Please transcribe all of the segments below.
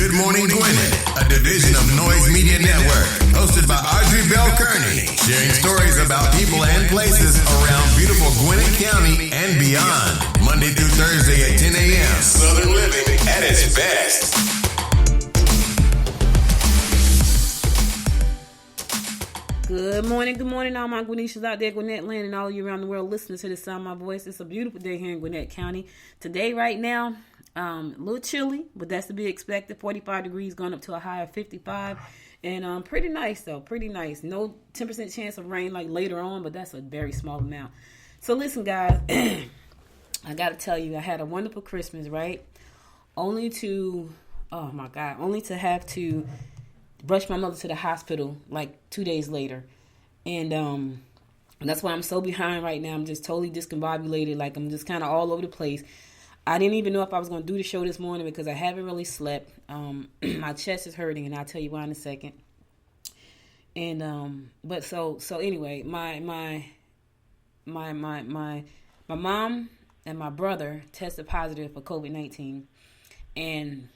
Good Morning Gwinnett, a division of Noise Media Network, hosted by Audrey Bell Kearney, sharing stories about people and places around beautiful Gwinnett County and beyond. Monday through Thursday at 10 a.m. Southern living at its best. Good morning, all my Gwinnetians out there, Gwinnett land, and all of you around the world listening to the sound of my voice. It's a beautiful day here in Gwinnett County. Today, right now, a little chilly, but that's to be expected. 45 degrees going up to a high of 55. And pretty nice, though. Pretty nice. No 10% chance of rain like later on, but that's a very small amount. So listen, guys, I got to tell you, I had a wonderful Christmas, right? Only to have to rushed my mother to the hospital like 2 days later. And that's why I'm so behind right now. I'm just totally discombobulated. Like, I'm just kind of all over the place. I didn't even know if I was going to do the show this morning because I haven't really slept. My chest is hurting, and I'll tell you why in a second. And but so anyway, my mom and my brother tested positive for COVID-19, and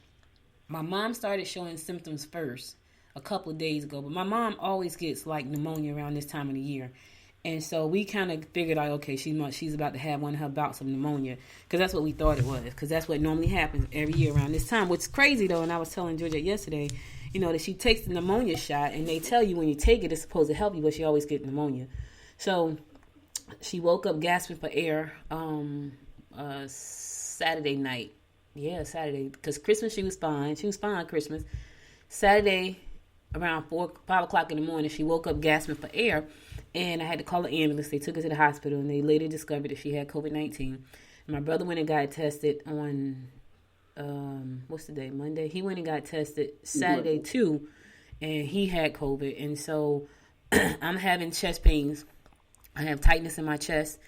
my mom started showing symptoms first a couple of days ago, but my mom always gets like pneumonia around this time of the year. And so we kind of figured out, okay, she's about to have one of her bouts of pneumonia, because that's what we thought it was, because that's what normally happens every year around this time. What's crazy, though, and I was telling Georgia yesterday, that she takes the pneumonia shot, and they tell you when you take it, it's supposed to help you, but she always gets pneumonia. So she woke up gasping for air Saturday night. Yeah, Saturday, because Christmas she was fine. She was fine on Christmas. Saturday, around 5 o'clock in the morning, she woke up gasping for air, and I had to call an ambulance. They took her to the hospital, and they later discovered that she had COVID-19. My brother went and got tested on, what's the day, Monday? He went and got tested Saturday, too, and he had COVID. And so I'm having chest pains. I have tightness in my chest,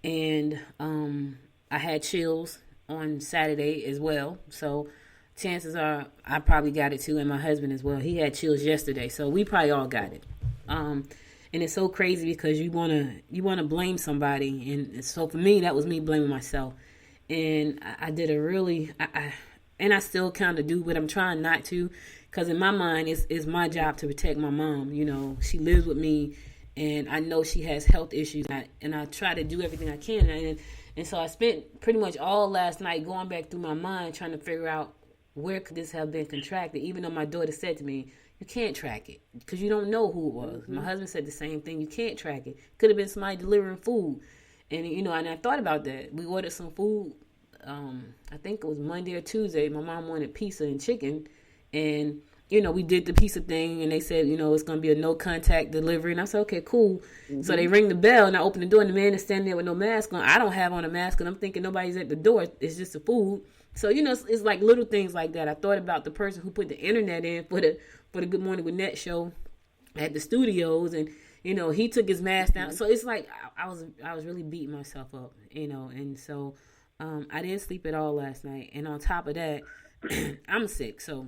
and I had chills on Saturday as well. So chances are I probably got it too, and my husband as well. He had chills yesterday, so we probably all got it. And it's so crazy because you wanna blame somebody, and so for me that was me blaming myself. And I did a really and I still kind of do, but I'm trying not to, because in my mind it's my job to protect my mom. She lives with me, and I know she has health issues, and I try to do everything I can. And so I spent pretty much all last night going back through my mind trying to figure out where could this have been contracted, even though my daughter said to me, you can't track it because you don't know who it was. My husband said the same thing. You can't track it. Could have been somebody delivering food. And, and I thought about that. We ordered some food. I think it was Monday or Tuesday. My mom wanted pizza and chicken. And, we did the pizza thing, and they said, it's going to be a no-contact delivery. And I said, okay, cool. Mm-hmm. So they ring the bell, and I open the door, and the man is standing there with no mask on. I don't have on a mask, and I'm thinking nobody's at the door. It's just the food. So, it's like little things like that. I thought about the person who put the internet in for the Good Morning Gwinnett show at the studios, and, he took his mask down. So it's like I was really beating myself up, and so I didn't sleep at all last night. And on top of that, I'm sick. So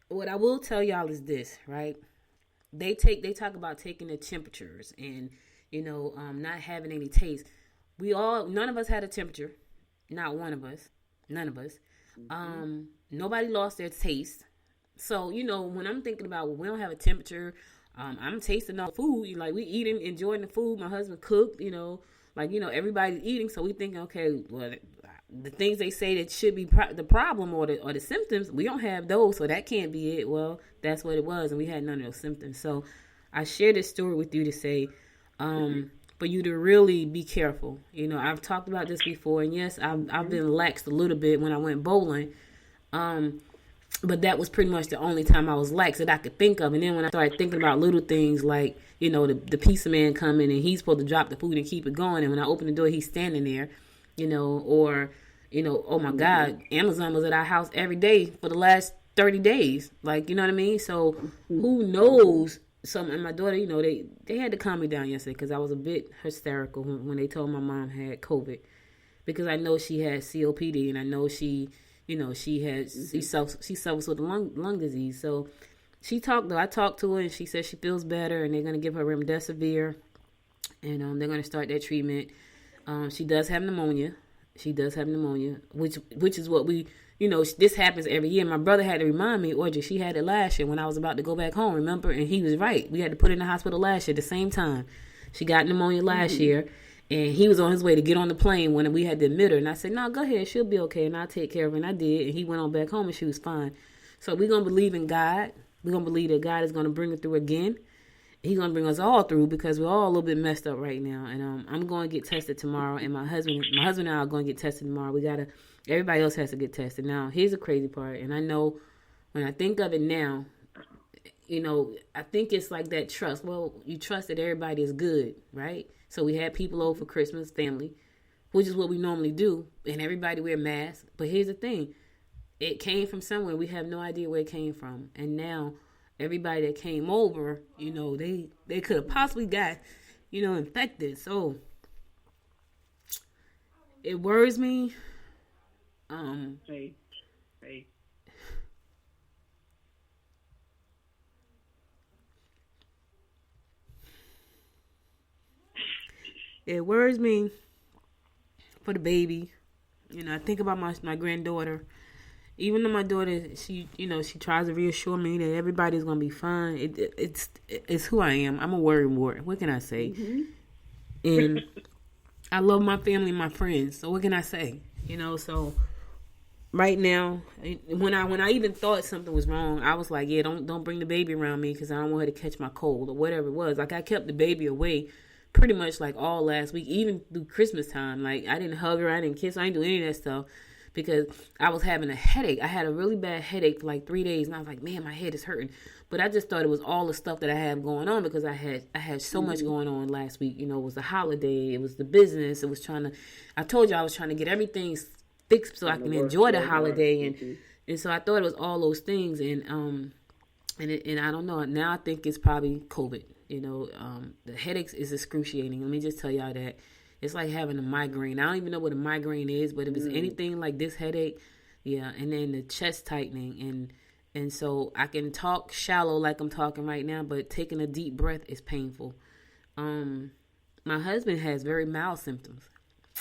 what I will tell y'all is this, right? They talk about taking the temperatures and, not having any taste. None of us had a temperature. Not one of us. None of us. Mm-hmm. Nobody lost their taste. So, when I'm thinking about, we don't have a temperature, I'm tasting all the food. Like, we eating, enjoying the food. My husband cooked, everybody's eating. So we thinking, okay, well, the things they say that should be the problem or the symptoms, we don't have those, so that can't be it. Well, that's what it was, and we had none of those symptoms. So I share this story with you to say, for you to really be careful. I've talked about this before, and yes, I've been laxed a little bit when I went bowling, but that was pretty much the only time I was lax that I could think of. And then when I started thinking about little things like, the pizza man coming, and he's supposed to drop the food and keep it going, and when I open the door, he's standing there, oh my God, Amazon was at our house every day for the last 30 days. Like, you know what I mean? So who knows? And my daughter, they had to calm me down yesterday because I was a bit hysterical when they told my mom had COVID, because I know she has COPD, and I know she suffers with lung disease. So I talked to her, and she said she feels better, and they're going to give her remdesivir, and they're going to start that treatment. She does have pneumonia, which is what we this happens every year. My brother had to remind me, Audrey, she had it last year when I was about to go back home, remember? And he was right. We had to put her in the hospital last year at the same time. She got pneumonia last year, and he was on his way to get on the plane when we had to admit her. And I said, no, go ahead. She'll be okay, and I'll take care of her. And I did, and he went on back home, and she was fine. So we're going to believe in God. We're going to believe that God is going to bring her through again. He's going to bring us all through because we're all a little bit messed up right now. And I'm going to get tested tomorrow, and my husband and I are going to get tested tomorrow. Everybody else has to get tested. Now, here's the crazy part, and I know when I think of it now, I think it's like that trust. Well, you trust that everybody is good, right? So we had people over for Christmas, family, which is what we normally do, and everybody wear masks. But here's the thing. It came from somewhere. We have no idea where it came from. And now everybody that came over, they could have possibly got, infected. So it worries me. Hey. It worries me for the baby. I think about my granddaughter. Even though my daughter, she tries to reassure me that everybody's gonna be fine. It's who I am. I'm a worry wart. What can I say? Mm-hmm. And I love my family and my friends. So what can I say? So right now, when I even thought something was wrong, I was like, yeah, don't bring the baby around me because I don't want her to catch my cold or whatever it was. Like I kept the baby away pretty much like all last week, even through Christmas time. Like I didn't hug her, I didn't kiss her, I didn't do any of that stuff. Because I was having a headache. I had a really bad headache for like 3 days. And I was like, man, my head is hurting. But I just thought it was all the stuff that I had going on because I had so much going on last week. It was the holiday. It was the business. I told you I was trying to get everything fixed so I can enjoy the holiday. And so I thought it was all those things. And I don't know. Now I think it's probably COVID. The headaches is excruciating. Let me just tell y'all that. It's like having a migraine. I don't even know what a migraine is, but if it's anything like this headache, yeah. And then the chest tightening. And so I can talk shallow like I'm talking right now, but taking a deep breath is painful. My husband has very mild symptoms.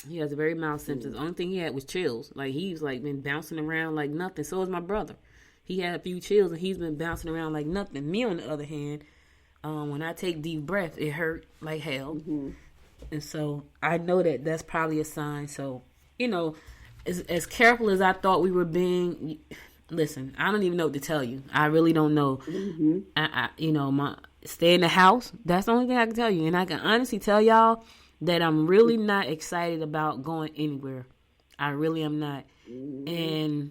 He has very mild symptoms. The only thing he had was chills. Like he's like been bouncing around like nothing. So is my brother. He had a few chills and he's been bouncing around like nothing. Me on the other hand, when I take deep breath, it hurt like hell. Mm-hmm. And so I know that that's probably a sign. So, as careful as I thought we were being, listen, I don't even know what to tell you. I really don't know. Mm-hmm. Stay in the house. That's the only thing I can tell you. And I can honestly tell y'all that I'm really not excited about going anywhere. I really am not. Mm-hmm. And,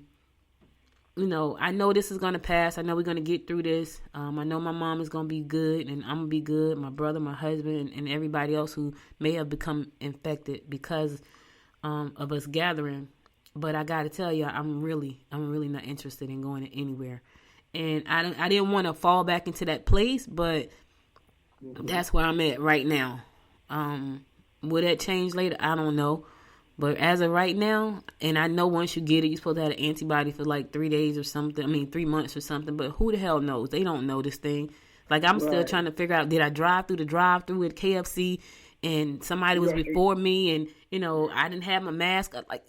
I know this is going to pass. I know we're going to get through this. I know my mom is going to be good and I'm going to be good. My brother, my husband, and everybody else who may have become infected because of us gathering. But I got to tell you, I'm really not interested in going anywhere. And I didn't want to fall back into that place, but that's where I'm at right now. Will that change later? I don't know. But as of right now, and I know once you get it, you're supposed to have an antibody for like 3 days or something. 3 months or something. But who the hell knows? They don't know this thing. Like, I'm still trying to figure out, did I drive through the drive-through at KFC and somebody was before me and, I didn't have my mask. Like,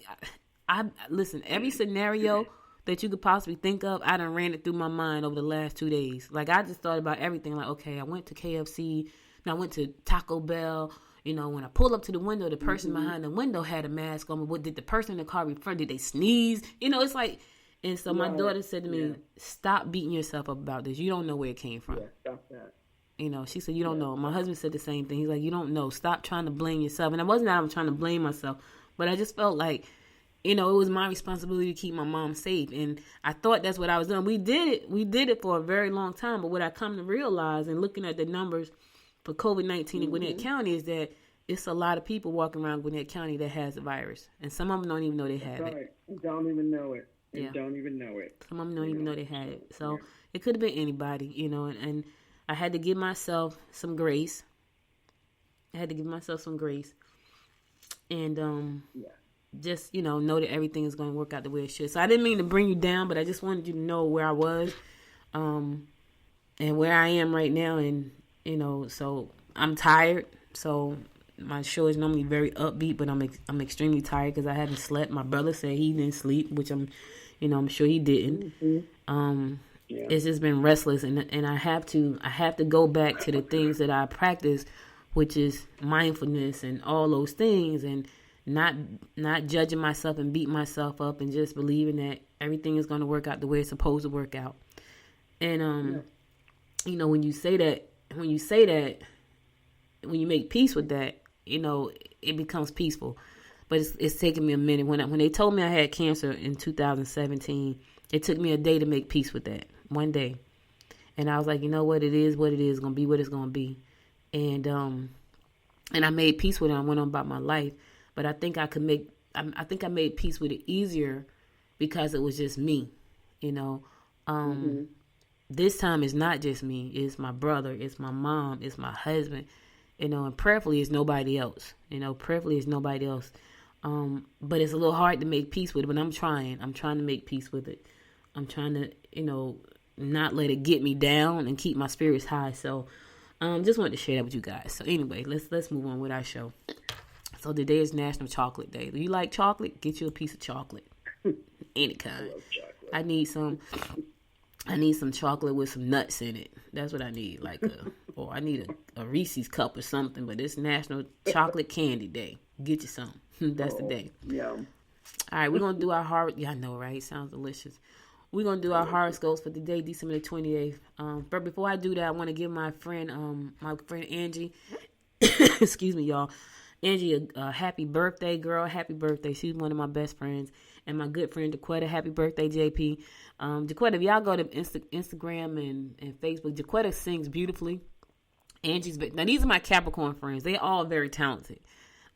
listen, every scenario that you could possibly think of, I done ran it through my mind over the last 2 days. Like, I just thought about everything. Like, okay, I went to KFC, and I went to Taco Bell. When I pulled up to the window, the person behind the window had a mask on. What did the person in the car in front? Did they sneeze? It's like, and so my daughter said to me, "Stop beating yourself up about this. You don't know where it came from." Yeah, stop that. She said, "You don't know." My husband said the same thing. He's like, "You don't know. Stop trying to blame yourself." And it wasn't that I'm trying to blame myself, but I just felt like, it was my responsibility to keep my mom safe, and I thought that's what I was doing. We did it for a very long time. But what I come to realize, and looking at the numbers for COVID-19 in Gwinnett County, is that it's a lot of people walking around Gwinnett County that has the virus. And some of them don't even know they have it. Don't even know it. Don't even know it. Some of them don't even know they had it. So it could have been anybody, and I had to give myself some grace. And just, know that everything is going to work out the way it should. So I didn't mean to bring you down, but I just wanted you to know where I was and where I am right now. And, so I'm tired. So my show is normally very upbeat, but I'm extremely tired because I haven't slept. My brother said he didn't sleep, which I'm sure he didn't. It's just been restless, and I have to go back to the things that I practice, which is mindfulness and all those things, and not judging myself and beating myself up, and just believing that everything is going to work out the way it's supposed to work out. And when you say that, when you make peace with that, it becomes peaceful. But it's taken me a minute. When they told me I had cancer in 2017, it took me a day to make peace with that. One day. And I was like, you know what? It is what it is. It's going to be what it's going to be. And I made peace with it. I went on about my life. But I think I made peace with it easier because it was just me. This time it's not just me. It's my brother. It's my mom. It's my husband. And prayerfully it's nobody else. Prayerfully it's nobody else. But it's a little hard to make peace with it. But I'm trying to make peace with it. I'm trying to, not let it get me down and keep my spirits high. So, just wanted to share that with you guys. So anyway, let's move on with our show. So today is National Chocolate Day. Do you like chocolate? Get you a piece of chocolate, any kind. I need some chocolate with some nuts in it. That's what I need. Or I need a Reese's cup or something. But it's National Chocolate Candy Day. Get you some. That's the day. Yeah. All right, we're gonna do our horror. Yeah, I know, right? Sounds delicious. We're going to do our horoscopes for today, December the 28th. But before I do that, I want to give my friend Angie, excuse me, y'all, Angie, a happy birthday, girl. Happy birthday. She's one of my best friends. And my good friend, Jaquetta, happy birthday, JP. Jaquetta, if y'all go to Instagram and Facebook, Jaquetta sings beautifully. Now, these are my Capricorn friends. They're all very talented.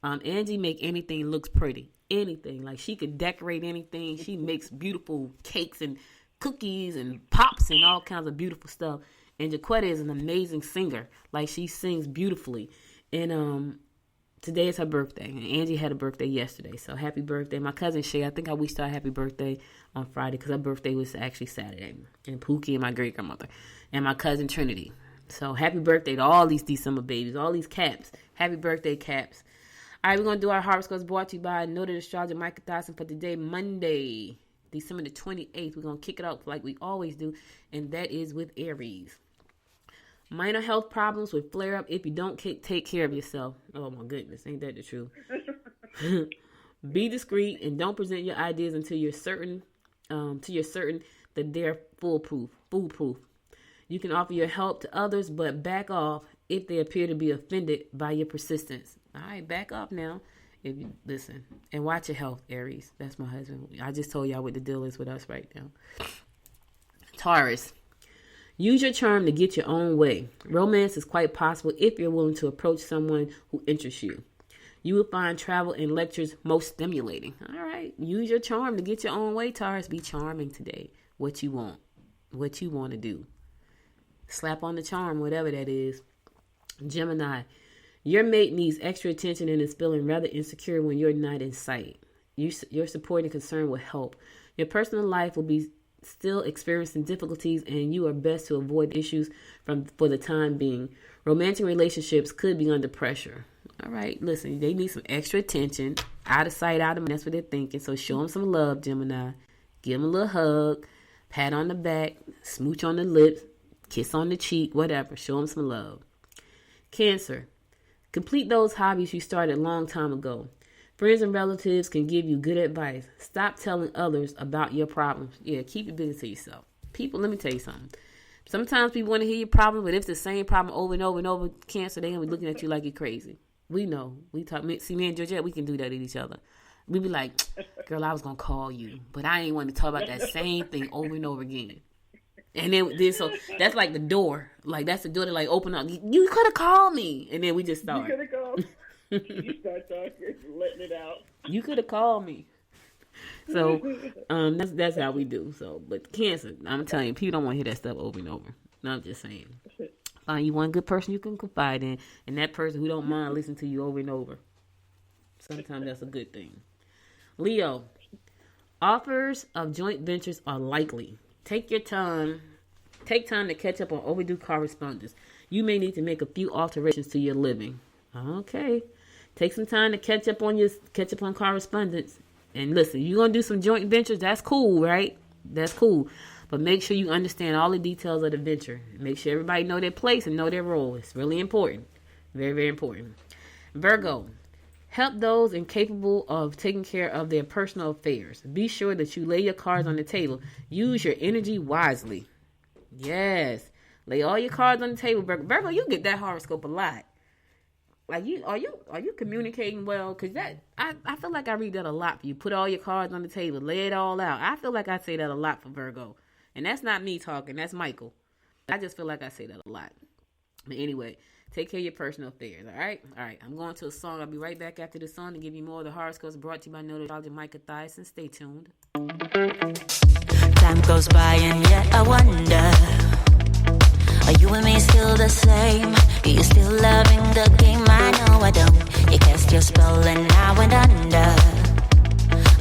Angie make anything looks pretty. Anything. Like, she could decorate anything. She makes beautiful cakes and cookies and pops and all kinds of beautiful stuff. And Jaquetta is an amazing singer. Like, she sings beautifully. And today is her birthday. And Angie had a birthday yesterday. So happy birthday. My cousin Shay, I think I wished her a happy birthday on Friday because her birthday was actually Saturday. And Pookie and my great-grandmother. And my cousin Trinity. So happy birthday to all these December babies. All these Caps. Happy birthday, Caps. All right, we're going to do our horoscopes brought to you by Noted Astrologer Micah Dawson for today, Monday, December the 28th. We're going to kick it off like we always do, and that is with Aries. Minor health problems will flare up if you don't take care of yourself. Oh, my goodness. Ain't that the truth? Be discreet and don't present your ideas until you're certain that they're foolproof. You can offer your help to others, but back off if they appear to be offended by your persistence. All right, back off now. If you listen and watch your health, Aries. That's my husband. I just told y'all what the deal is with us right now. Taurus, use your charm to get your own way. Romance is quite possible if you're willing to approach someone who interests you. You will find travel and lectures most stimulating. All right, use your charm to get your own way, Taurus. Be charming today. What you want to do. Slap on the charm, whatever that is. Gemini, your mate needs extra attention and is feeling rather insecure when you're not in sight. Your support and concern will help. Your personal life will be still experiencing difficulties, and you are best to avoid issues for the time being. Romantic relationships could be under pressure. All right, listen, they need some extra attention. Out of sight, out of mind. That's what they're thinking. So show them some love, Gemini. Give them a little hug, pat on the back, smooch on the lips, kiss on the cheek, whatever. Show them some love. Cancer, complete those hobbies you started a long time ago. Friends and relatives can give you good advice. Stop telling others about your problems. Yeah, keep your business to yourself. People, let me tell you something. Sometimes people want to hear your problem, but if it's the same problem over and over and over, Cancer, they're going to be looking at you like you're crazy. We know. We talk. See, me and Georgette, we can do that to each other. We be like, girl, I was going to call you, but I ain't want to talk about that same thing over and over again. And then so that's like the door. Like, that's the door to, like, open up. You could have called me. And then we just start. You could have called. You start talking, letting it out. You could have called me. So that's how we do. So, but Cancer, I'm telling you, people don't want to hear that stuff over and over. No, I'm just saying. Find you one good person you can confide in, and that person who don't mind listening to you over and over. Sometimes that's a good thing. Leo, offers of joint ventures are likely. Take time to catch up on overdue correspondence. You may need to make a few alterations to your living. Okay. Take some time to catch up on correspondence. And listen, you're going to do some joint ventures. That's cool, right? That's cool. But make sure you understand all the details of the venture. Make sure everybody know their place and know their role. It's really important. Very, very important. Virgo, help those incapable of taking care of their personal affairs. Be sure that you lay your cards on the table. Use your energy wisely. Yes. Lay all your cards on the table, Virgo. Virgo, you get that horoscope a lot. Like, are you communicating well? Because I feel like I read that a lot for you. Put all your cards on the table. Lay it all out. I feel like I say that a lot for Virgo. And that's not me talking. That's Michael. I just feel like I say that a lot. But anyway, take care of your personal affairs, all right? All right, I'm going to a song. I'll be right back after the song to give you more of the horoscopes brought to you by Notarized Micah Thiason. Stay tuned. Time goes by and yet I wonder, are you and me still the same? Are you still loving the game? I know I don't. You cast your spell and I went under.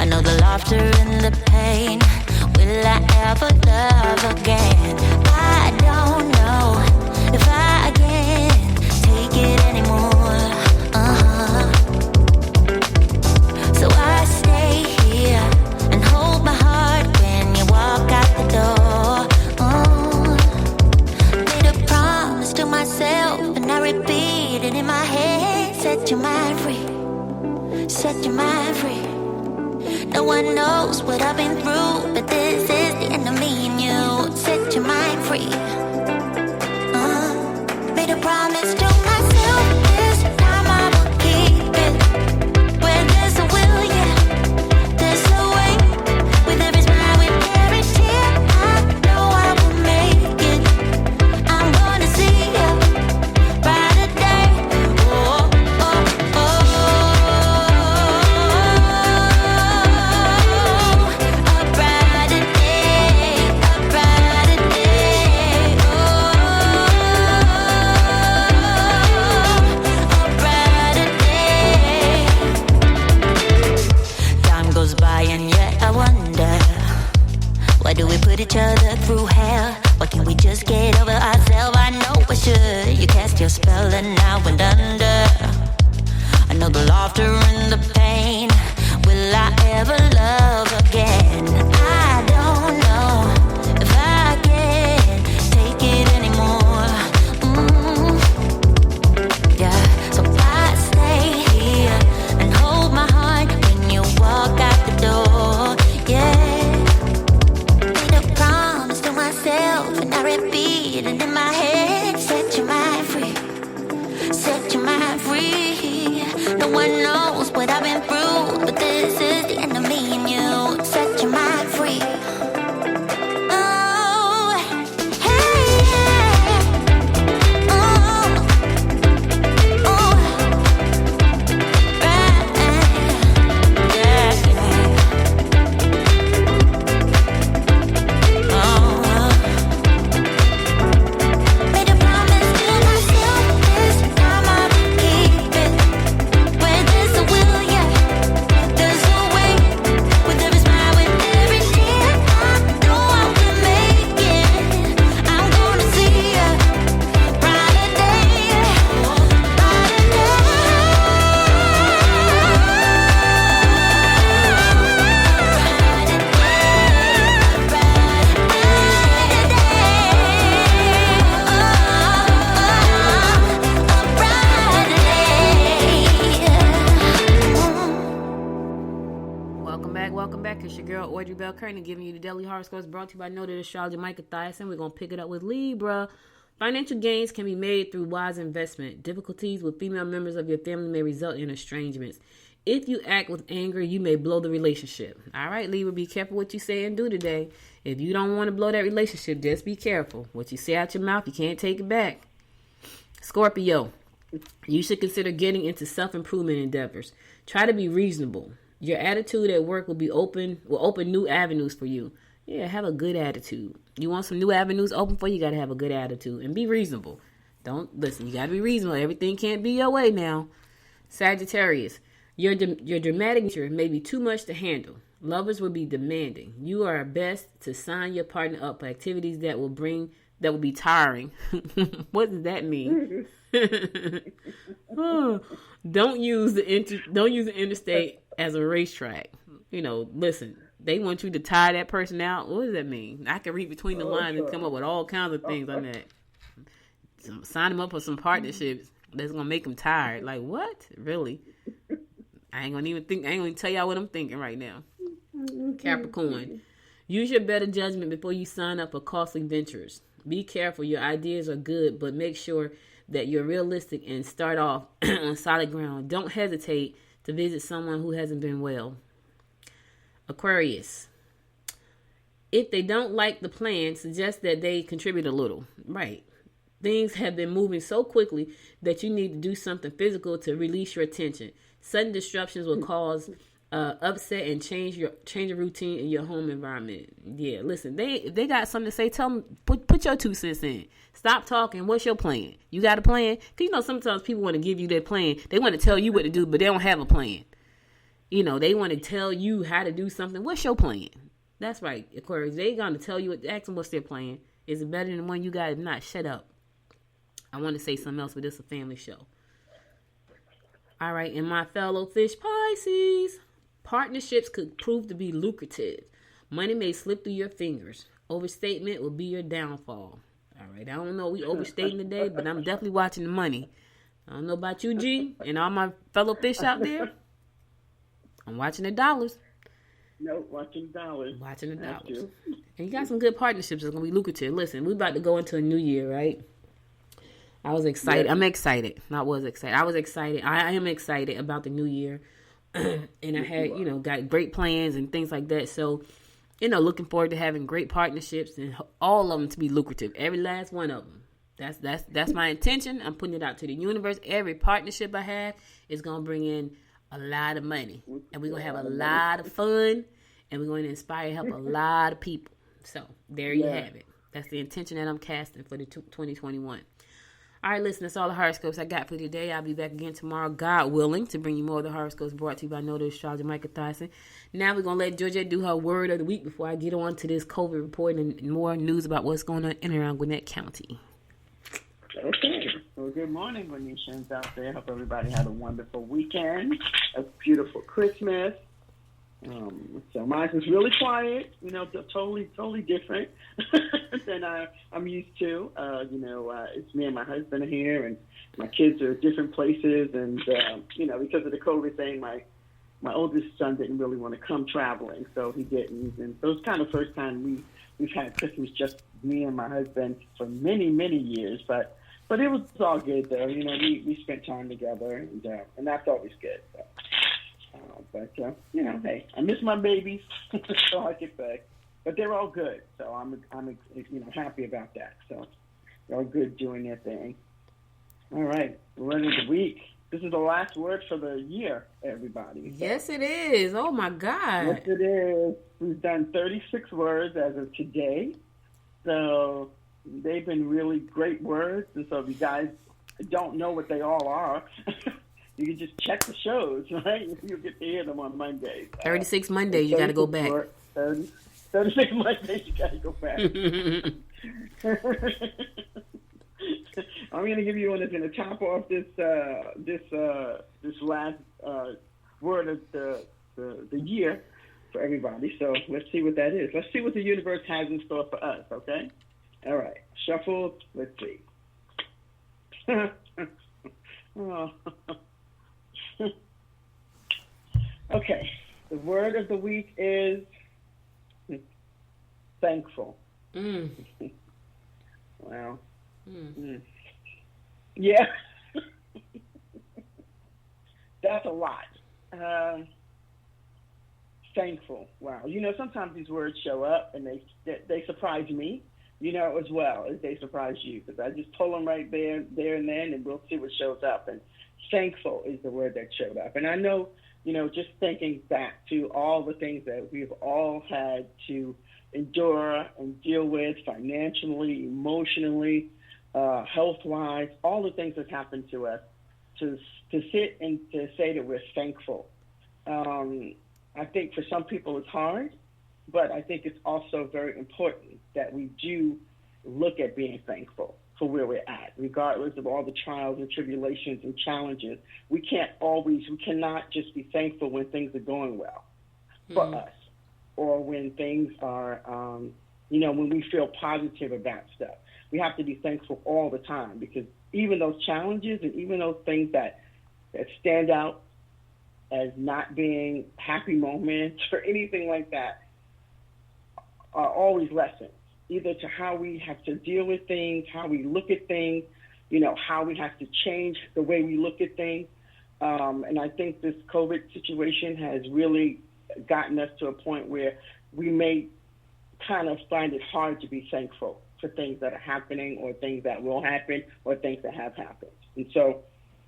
I know the laughter and the pain. Will I ever love again? I don't know if I can take it anymore. So I stay here and hold my heart when you walk out the door. Made a promise to myself and I repeat it in my head. Set your mind free. Set your mind free. No one knows what I've been through, but this is the end of me and you. Set your mind free. Made a promise to myself, this time I will keep it. Where there's a will, yeah, there's a way. With every smile, with every tear, I know I will make it. I'm gonna see a brighter day. Oh, oh, oh. Why do we put each other through hell? Why can't we just get over ourselves? I know I should. You cast your spell and I went under. I know the laughter and the pain. Will I ever love again? I don't know if I can take it anymore. Yeah, so I stay here and hold my heart when you walk out the door. Yeah. And I repeat it in my head. Set your mind free. Set your mind free. No one knows what I've been through, but this is the end of me and you. Set your mind free. Oh, hey, yeah. Oh, oh, right, yeah, oh. Giving you the daily horoscopes brought to you by Noted Astrologer Micah Thiason. We're going to pick it up with Libra. Financial gains can be made through wise investment. Difficulties with female members of your family may result in estrangements. If you act with anger, you may blow the relationship. All right, Libra, be careful what you say and do today. If you don't want to blow that relationship, just be careful. What you say out your mouth, you can't take it back. Scorpio, you should consider getting into self-improvement endeavors. Try to be reasonable. Your attitude at work will open new avenues for you. Yeah, have a good attitude. You want some new avenues open for you, got to have a good attitude and be reasonable. Don't listen, you got to be reasonable. Everything can't be your way now. Sagittarius, your dramatic nature may be too much to handle. Lovers will be demanding. You are best to sign your partner up for activities that will bring that would be tiring. What does that mean? Don't use the interstate as a racetrack. Listen, they want you to tire that person out. What does that mean? I can read between the lines and come up with all kinds of things on that. Sign them up for some partnerships that's gonna make them tired. Like what? Really? I ain't gonna even tell y'all what I'm thinking right now. Capricorn, use your better judgment before you sign up for costly ventures. Be careful. Your ideas are good, but make sure that you're realistic and start off on solid ground. Don't hesitate to visit someone who hasn't been well. Aquarius, if they don't like the plan, suggest that they contribute a little. Right. Things have been moving so quickly that you need to do something physical to release your attention. Sudden disruptions will cause upset and change your routine in your home environment. Yeah, listen, if they got something to say, tell them, put your 2 cents in. Stop talking. What's your plan? You got a plan? Because sometimes people want to give you their plan. They want to tell you what to do, but they don't have a plan. They want to tell you how to do something. What's your plan? That's right, Aquarius. They going to tell you, ask them what's their plan. Is it better than the one you got? If not, shut up. I want to say something else, but this is a family show. All right, and my fellow fish Pisces, partnerships could prove to be lucrative. Money may slip through your fingers. Overstatement will be your downfall. All right, I don't know we overstating today, but I'm definitely watching the money. I don't know about you, G, and all my fellow fish out there. I'm watching the dollars. Nope, watching dollars. Watching the dollars. And you got some good partnerships that's going to be lucrative. Listen, we're about to go into a new year, right? I was excited. Yeah. I'm excited. Not was excited. I was excited. I am excited about the new year. And I had, got great plans and things like that. So, looking forward to having great partnerships and all of them to be lucrative. Every last one of them. That's my intention. I'm putting it out to the universe. Every partnership I have is going to bring in a lot of money. And we're going to have a lot of fun. And we're going to inspire and help a lot of people. So, there you have it. That's the intention that I'm casting for the 2021. All right, listen, that's all the horoscopes I got for today. I'll be back again tomorrow, God willing, to bring you more of the horoscopes brought to you by Noted Astrologer Micah Tyson. Now we're going to let Georgette do her word of the week before I get on to this COVID report and more news about what's going on in and around Gwinnett County. Okay. Well, good morning, Gwinnetians out there. Hope everybody had a wonderful weekend, a beautiful Christmas. So mine was really quiet, totally different than I'm used to. It's me and my husband are here, and my kids are at different places. And, because of the COVID thing, my oldest son didn't really want to come traveling, so he didn't. And so it's kind of the first time we've had Christmas just me and my husband for many, many years. But it was all good, though. We spent time together, and that's always good. So. Hey, I miss my babies, that's all I can say. But they're all good, so I'm happy about that. So they're all good doing their thing. All right, word of the week. This is the last word for the year, everybody. So, yes, it is. Oh, my God. Yes, it is. We've done 36 words as of today. So they've been really great words. And so if you guys don't know what they all are, you can just check the shows, right? You'll get to hear them on Mondays. 36 Mondays, you got to go back. 36 Mondays, you got to go back. I'm going to give you one that's going to top off this last word of the year for everybody. So let's see what that is. Let's see what the universe has in store for us, okay? All right. Shuffle. Let's see. Oh. Okay. The word of the week is thankful. Wow. Yeah. That's a lot. Thankful. Wow. Sometimes these words show up and they surprise me, as well as they surprise you. Because I just pull them right there and then, and we'll see what shows up. And thankful is the word that showed up. And I know, just thinking back to all the things that we've all had to endure and deal with financially, emotionally, health-wise, all the things that happened to us, to sit and to say that we're thankful. I think for some people it's hard, but I think it's also very important that we do look at being thankful for where we're at, regardless of all the trials and tribulations and challenges. We cannot just be thankful when things are going well for us, or when things are, when we feel positive about stuff. We have to be thankful all the time, because even those challenges and even those things that stand out as not being happy moments or anything like that are always lessons, either to how we have to deal with things, how we look at things, how we have to change the way we look at things. And I think this COVID situation has really gotten us to a point where we may kind of find it hard to be thankful for things that are happening, or things that will happen, or things that have happened. And so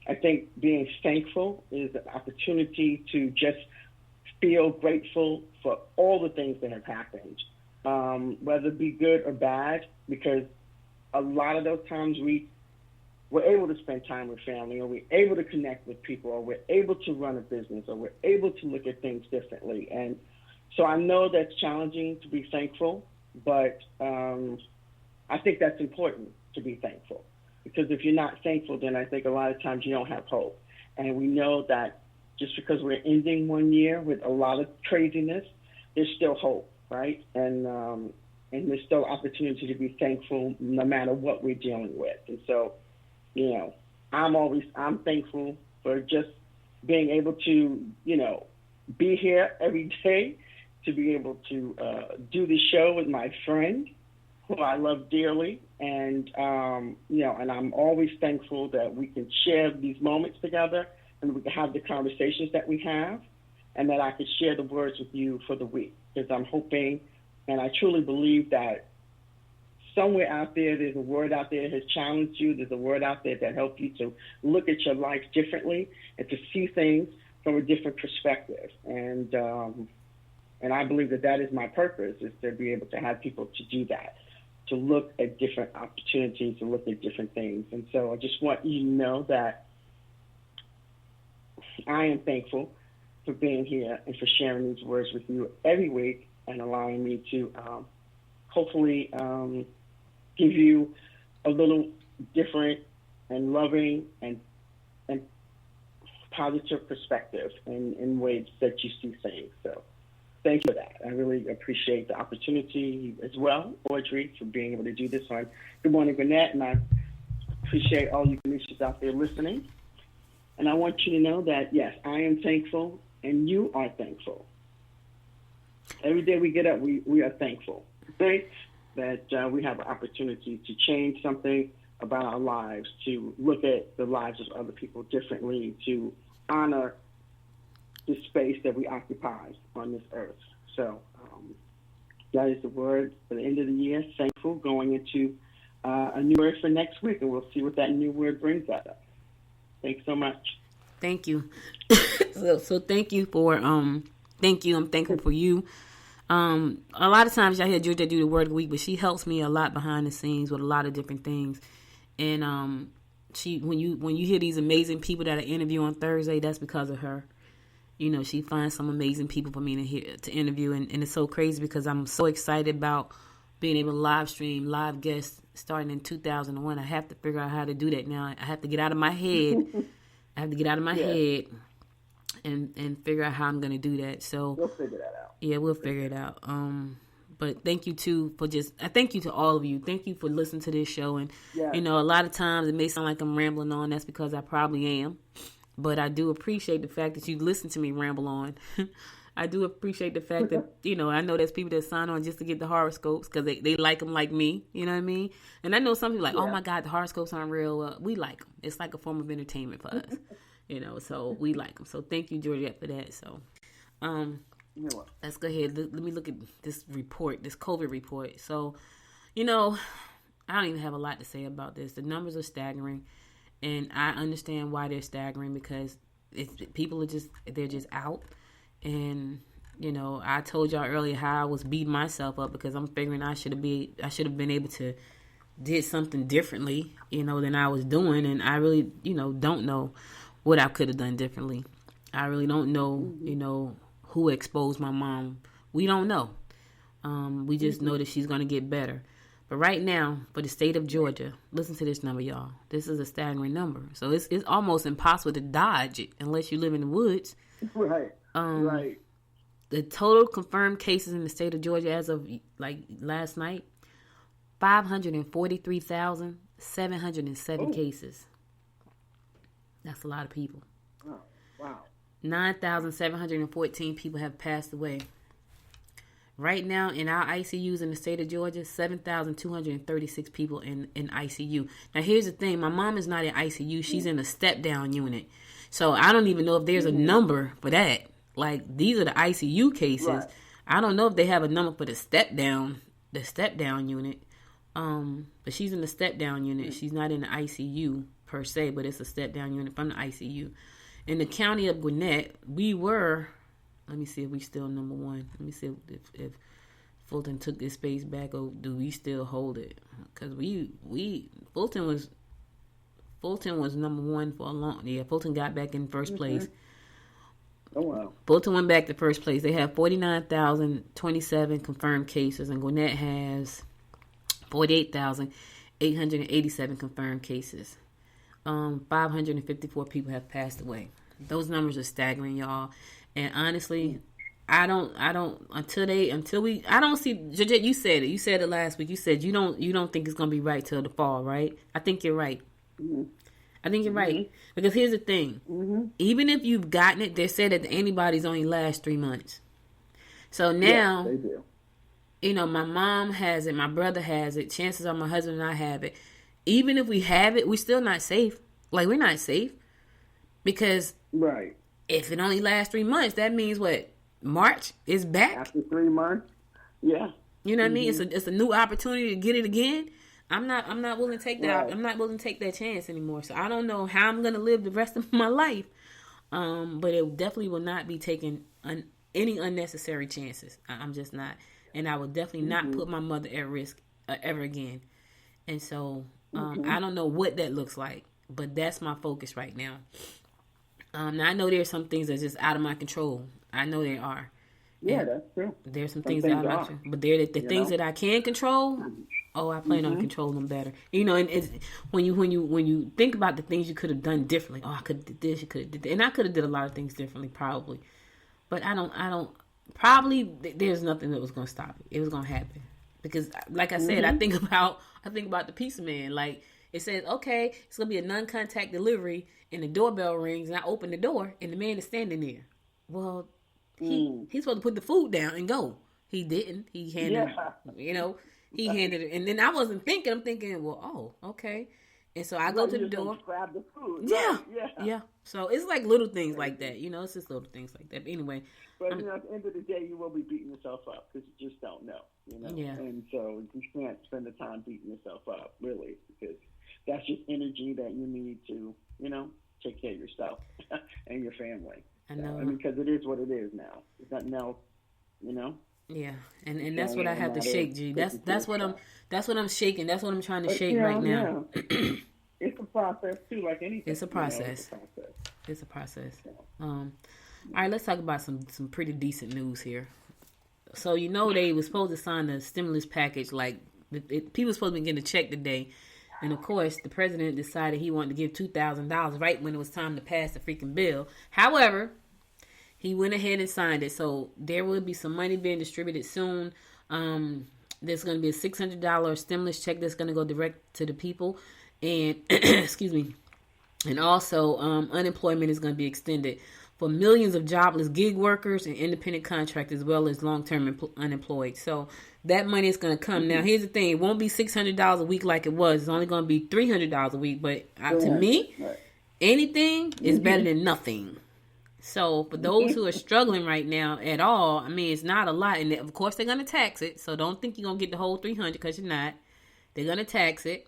I think being thankful is an opportunity to just feel grateful for all the things that have happened, whether it be good or bad, because a lot of those times we're able to spend time with family, or we're able to connect with people, or we're able to run a business, or we're able to look at things differently. And so I know that's challenging to be thankful, but I think that's important to be thankful, because if you're not thankful, then I think a lot of times you don't have hope. And we know that just because we're ending one year with a lot of craziness, there's still hope, right? And there's still opportunity to be thankful no matter what we're dealing with. And so, I'm thankful for just being able to, be here every day, to be able to do the show with my friend, who I love dearly, and and I'm always thankful that we can share these moments together, and we can have the conversations that we have, and that I can share the words with you for the week, because I'm hoping, and I truly believe that somewhere out there's a word out there that has challenged you. There's a word out there that helped you to look at your life differently and to see things from a different perspective. And I believe that is my purpose, is to be able to have people to do that, to look at different opportunities, to look at different things. And so I just want you to know that I am thankful for being here and for sharing these words with you every week, and allowing me to hopefully give you a little different and loving and positive perspective in ways that you see things. So thank you for that. I really appreciate the opportunity as well, Audrey, for being able to do this on Good Morning, Gwinnett, and I appreciate all you Ganeshas out there listening. And I want you to know that, yes, I am thankful, and you are thankful. Every day we get up, we are thankful, right? That we have an opportunity to change something about our lives, to look at the lives of other people differently, to honor the space that we occupy on this earth. So that is the word for the end of the year, thankful, going into a new word for next week, and we'll see what that new word brings us. Thanks so much. Thank you. So thank you for, thank you. I'm thankful for you. A lot of times y'all hear Georgia do the word of the week, but she helps me a lot behind the scenes with a lot of different things. And when you hear these amazing people that I interview on Thursday, that's because of her. She finds some amazing people for me to interview, and it's so crazy because I'm so excited about being able to live stream, live guests starting in 2001. I have to figure out how to do that now. I have to get out of my head. Head and figure out how I'm going to do that. So we'll figure that out. Yeah, we'll figure it out. But thank you too thank you to all of you. Thank you for listening to this show. And a lot of times it may sound like I'm rambling on. That's because I probably am. But I do appreciate the fact that you listen to me ramble on. I do appreciate the fact that, I know there's people that sign on just to get the horoscopes because they like them like me. You know what I mean? And I know some people like, oh my God, the horoscopes aren't real. We like them. It's like a form of entertainment for us. So we like them. So thank you, Georgette, for that. So let's go ahead. Let me look at this report, this COVID report. So, I don't even have a lot to say about this. The numbers are staggering. And I understand why they're staggering, because people are they're just out. And, I told y'all earlier how I was beating myself up because I'm figuring I should have been able to did something differently, than I was doing. And I really, don't know what I could have done differently. I really don't know, who exposed my mom. We don't know. We just know that she's going to get better. But right now, for the state of Georgia, listen to this number, y'all. This is a staggering number. So it's almost impossible to dodge it unless you live in the woods. Right. Right. The total confirmed cases in the state of Georgia as of like last night, 543,707 cases. That's a lot of people. Oh, wow. 9,714 people have passed away. Right now, in our ICUs in the state of Georgia, 7,236 people in ICU. Now, here's the thing. My mom is not in ICU. She's in a step-down unit. So, I don't even know if there's a number for that. Like, these are the ICU cases. Right. I don't know if they have a number for the step-down unit. But she's in the step-down unit. She's not in the ICU, per se, but it's a step-down unit from the ICU. In the county of Gwinnett, we were... Let me see if we still number one. Let me see if Fulton took this space back, or do we still hold it? Because Fulton was number one for a long. Yeah, Fulton got back in first place. Oh wow! Fulton went back to first place. They have 49,027 confirmed cases, and Gwinnett has 48,887 confirmed cases. 554 people have passed away. Those numbers are staggering, y'all. And honestly, I don't see, Georgette, you said it. You said it last week. You said you don't think it's going to be right till the fall, right? I think you're right. Mm-hmm. I think you're right. Because here's the thing. Mm-hmm. Even if you've gotten it, they said that the antibodies only last 3 months. So now, they do. You know, my mom has it. My brother has it. Chances are my husband and I have it. Even if we have it, we're still not safe. Like, we're not safe. Because... Right. If it only lasts 3 months, that means what? March is back. After 3 months, yeah. You know what I mean? It's a new opportunity to get it again. I'm not willing to take that. Right. I'm not willing to take that chance anymore. So I don't know how I'm gonna live the rest of my life. But it definitely will not be taking any unnecessary chances. I'm just not, and I will definitely not put my mother at risk ever again. And so I don't know what that looks like, but that's my focus right now. Now, I know there's some things that's just out of my control. I know there are. Yeah, that's true. There's some things out of my control. But they're the things that I can control, I plan on controlling them better. You know, and it's, when you think about the things you could have done differently, I could have did this, you could have did that. And I could have did a lot of things differently, probably. But I don't, probably there's nothing that was going to stop it. It was going to happen. Because, like I said, I think about the pizza man. Like, it says, okay, it's going to be a non-contact delivery, and the doorbell rings, and I open the door, and the man is standing there. Well, he's supposed to put the food down and go. He didn't. He handed, he handed it. And then I wasn't thinking. I'm thinking, well, okay. And so I go to the door. Grab the food. Yeah. So it's like little things like that. You know, it's just little things like that. But anyway. But, at the end of the day, you will be beating yourself up because you just don't know, you know. Yeah. And so you can't spend the time beating yourself up, really, because that's just energy that you need to, take care of yourself and your family. I know. Because it is what it is now. It's nothing else, Yeah, and that's what I have to shake, G. That's what I'm shaking. That's what I'm trying to shake right now. Yeah. It's a process too, like anything. It's a process. It's a process. All right, let's talk about some pretty decent news here. So they were supposed to sign the stimulus package. Like people were supposed to be getting a check today. And, of course, the president decided he wanted to give $2,000 right when it was time to pass the freaking bill. However, he went ahead and signed it. So there will be some money being distributed soon. There's going to be a $600 stimulus check that's going to go direct to the people. And, excuse me. And also, unemployment is going to be extended for millions of jobless gig workers and independent contractors, as well as long-term unemployed. So that money is going to come. Now, here's the thing. It won't be $600 a week like it was. It's only going to be $300 a week. But to me, anything is better than nothing. So for those who are struggling right now at all, it's not a lot. And of course, they're going to tax it. So don't think you're going to get the whole $300 because you're not. They're going to tax it.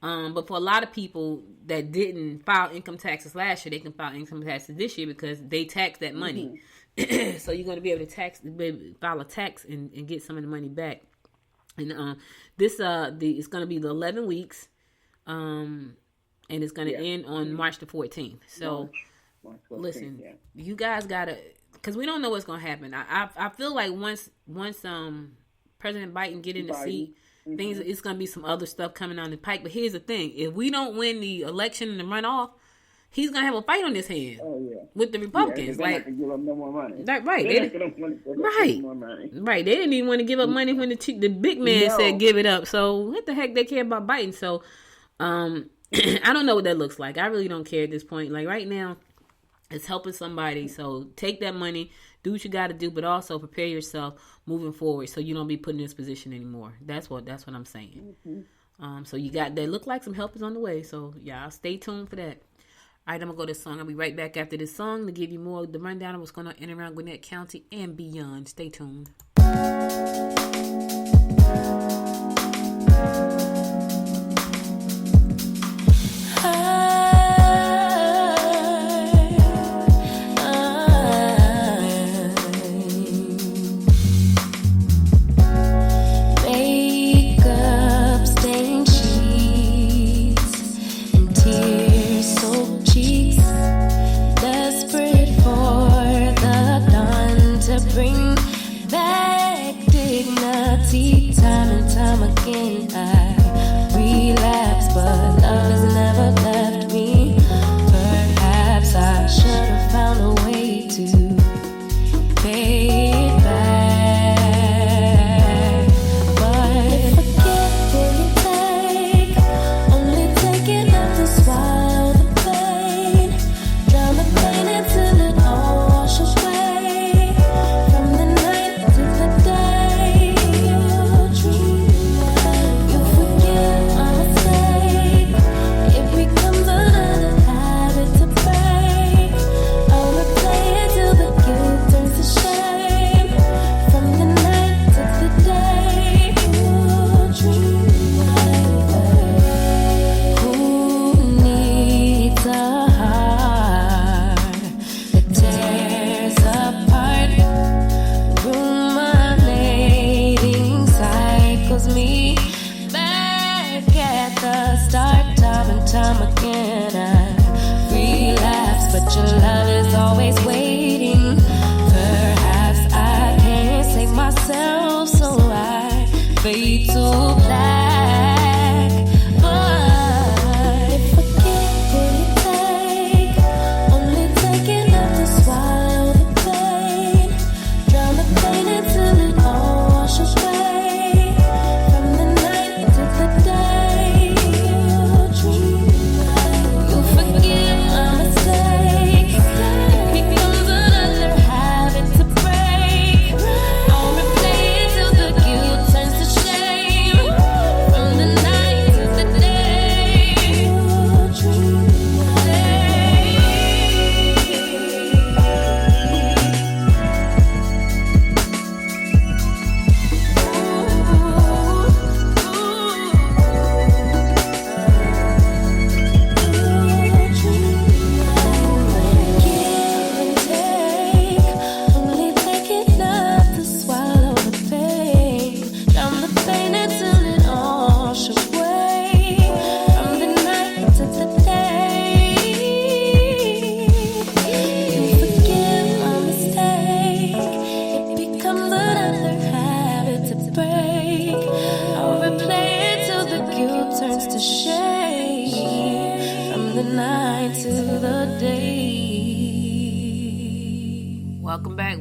But for a lot of people that didn't file income taxes last year, they can file income taxes this year because they tax that money. So you're going to be able to file a tax and get some of the money back. And it's going to be the 11 weeks, and it's going to end on March the 14th. So March 14th, listen, you guys gotta, because we don't know what's going to happen. I feel like once President Biden get in the seat, things. It's going to be some other stuff coming down the pike. But here's the thing: if we don't win the election and the runoff, he's going to have a fight on his hands with the Republicans. They're not going to give up no more money. Right. They're not going to give more money. Right. They didn't even want to give up money when the big man said give it up. So what the heck they care about Biden? So I don't know what that looks like. I really don't care at this point. Like right now, it's helping somebody. So take that money, do what you got to do, but also prepare yourself moving forward so you don't be put in this position anymore. That's what I'm saying. So you got that. Look like some help is on the way. So y'all stay tuned for that. All right, I'm going to go to this song. I'll be right back after this song to give you more of the rundown of what's going on in and around Gwinnett County and beyond. Stay tuned.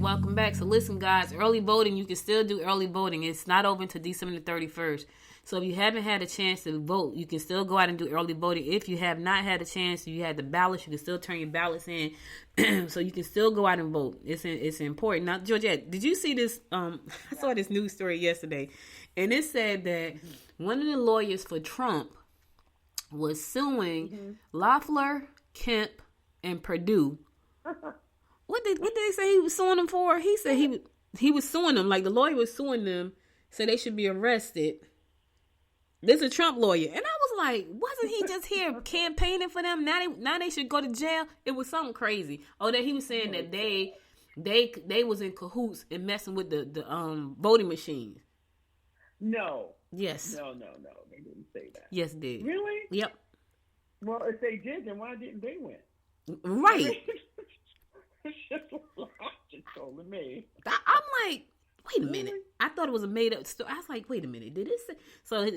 Welcome back. So listen, guys, early voting, you can still do early voting. It's not open to December the 31st. So if you haven't had a chance to vote, you can still go out and do early voting. If you have not had a chance, you had the ballots, you can still turn your ballots in. So you can still go out and vote. It's important. Now, Georgette, did you see this? I saw this news story yesterday, and it said that one of the lawyers for Trump was suing Loeffler, Kemp, and Purdue. What did they say he was suing them for? He said he was suing them, like the lawyer was suing them, so they should be arrested. This is a Trump lawyer, and I was like, wasn't he just here campaigning for them? Now they should go to jail. It was something crazy. Oh, that he was saying that they was in cahoots and messing with the voting machines. No. Yes. No. They didn't say that. Yes, they did. Really? Yep. Well, if they did, then why didn't they win? Right. It's just logical to me. I'm like, wait a minute. I thought it was a made up story. I was like, wait a minute. Did it say?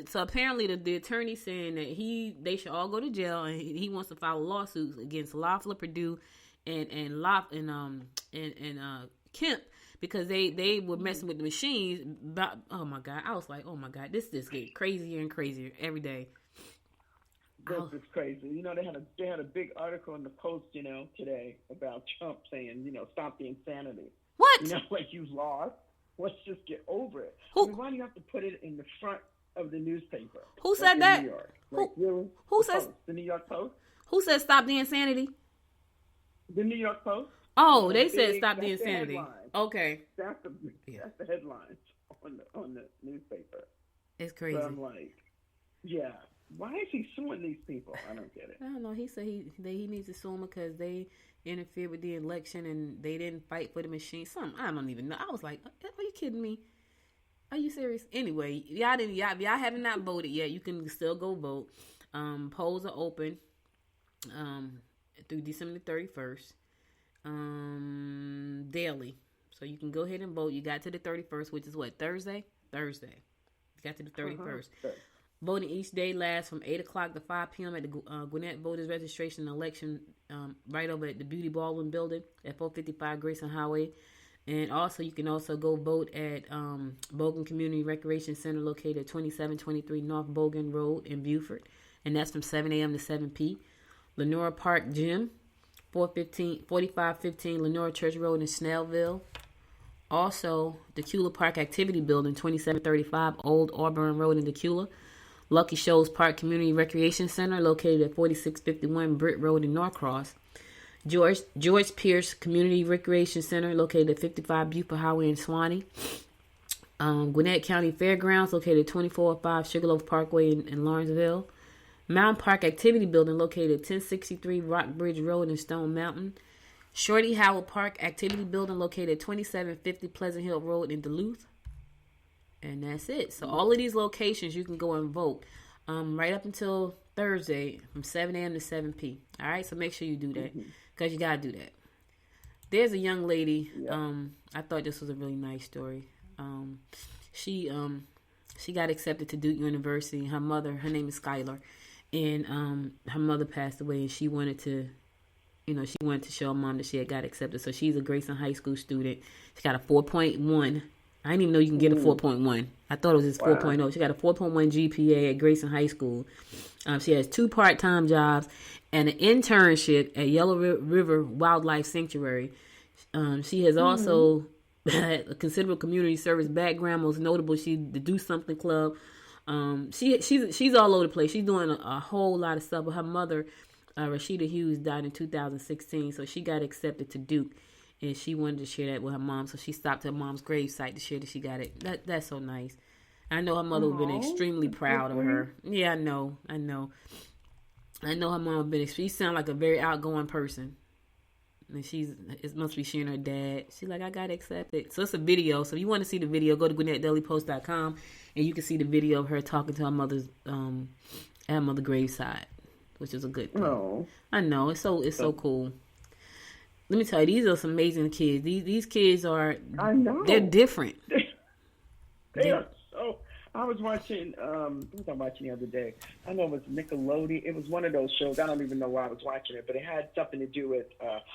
So apparently the attorney saying that they should all go to jail, and he wants to file lawsuits against Loeffler, Purdue, and Kemp, because they were messing with the machines. But, oh my God. I was like, oh my God, this gets crazier and crazier every day. This is crazy. You know, they had a big article in the Post, you know, today about Trump saying, you know, stop the insanity. What? You know, like, you've lost. Let's just get over it. Who? I mean, why do you have to put it in the front of the newspaper? Who said that? New York? Like, really? Who says? The New York Post? Who said stop the insanity? The New York Post. Oh, they said stop the insanity. Okay. That's the headlines on the newspaper. It's crazy. So I'm like, yeah. Why is he suing these people? I don't get it. I don't know. He said he needs to sue them because they interfered with the election and they didn't fight for the machine. Something I don't even know. I was like, are you kidding me? Are you serious? Anyway, y'all have not voted yet. You can still go vote. Polls are open through December 31st. Daily. So you can go ahead and vote. You got to the 31st, which is what? Thursday? Thursday. You got to the 31st. Voting each day lasts from 8 o'clock to 5 p.m. at the Gwinnett Voters Registration and Election right over at the Beauty Baldwin Building at 455 Grayson Highway. And also, you can also go vote at Bogan Community Recreation Center located at 2723 North Bogan Road in Beaufort. And that's from 7 a.m. to 7 p. Lenora Park Gym, 4515 Lenora Church Road in Snellville. Also, Decula Park Activity Building, 2735 Old Auburn Road in Decula. Lucky Shoals Park Community Recreation Center, located at 4651 Britt Road in Norcross. George Pierce Community Recreation Center, located at 55 Buford Highway in Swanee. Gwinnett County Fairgrounds, located at 2405 Sugarloaf Parkway in Lawrenceville. Mountain Park Activity Building, located at 1063 Rockbridge Road in Stone Mountain. Shorty Howell Park Activity Building, located at 2750 Pleasant Hill Road in Duluth. And that's it. So all of these locations, you can go and vote right up until Thursday from 7 a.m. to 7 p. All right? So make sure you do that because you got to do that. There's a young lady. I thought this was a really nice story. She got accepted to Duke University. Her name is Skylar. And her mother passed away, and she wanted to show her mom that she had got accepted. So she's a Grayson High School student. She got a 4.1. I didn't even know you can get a 4.1. I thought it was just 4.0. She got a 4.1 GPA at Grayson High School. She has 2 part-time jobs and an internship at Yellow River Wildlife Sanctuary. She has also had a considerable community service background. Most notable, the Do Something Club. She's all over the place. She's doing a whole lot of stuff. But her mother, Rashida Hughes, died in 2016, so she got accepted to Duke. And she wanted to share that with her mom, so she stopped at her mom's gravesite to share that she got it. That's so nice. I know her mother would have been extremely proud of her. Yeah, I know. I know her mom would have been. She sounds like a very outgoing person. And it must be she and her dad. She's like, I got accepted. So it's a video. So if you want to see the video, go to GwinnettDailyPost.com and you can see the video of her talking to her mother's at her mother's graveside, which is a good thing. Oh. I know. It's so cool. Let me tell you, these are some amazing kids. These kids are, I know, they're different. They are so. I was watching, what was I watching the other day? I know it was Nickelodeon. It was one of those shows. I don't even know why I was watching it, but it had something to do with,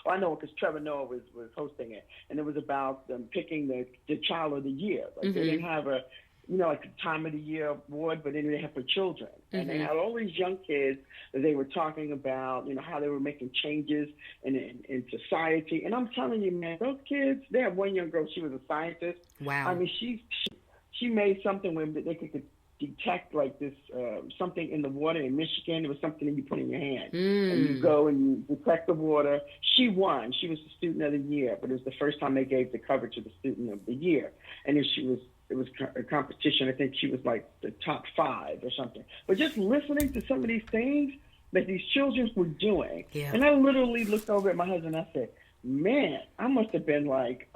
I know because Trevor Noah was hosting it, and it was about them picking the child of the year. Like they didn't have a, like a time of the year award, but then they have for children. And they had all these young kids that they were talking about, how they were making changes in society. And I'm telling you, man, those kids, they have one young girl, she was a scientist. Wow. I mean, she made something where they could detect like this, something in the water in Michigan. It was something that you put in your hand. And you go and you detect the water. She won. She was the student of the year, but it was the first time they gave the cover to the student of the year. And it was a competition. I think she was like the top 5 or something. But just listening to some of these things that these children were doing. Yeah. And I literally looked over at my husband and I said, man, I must have been like,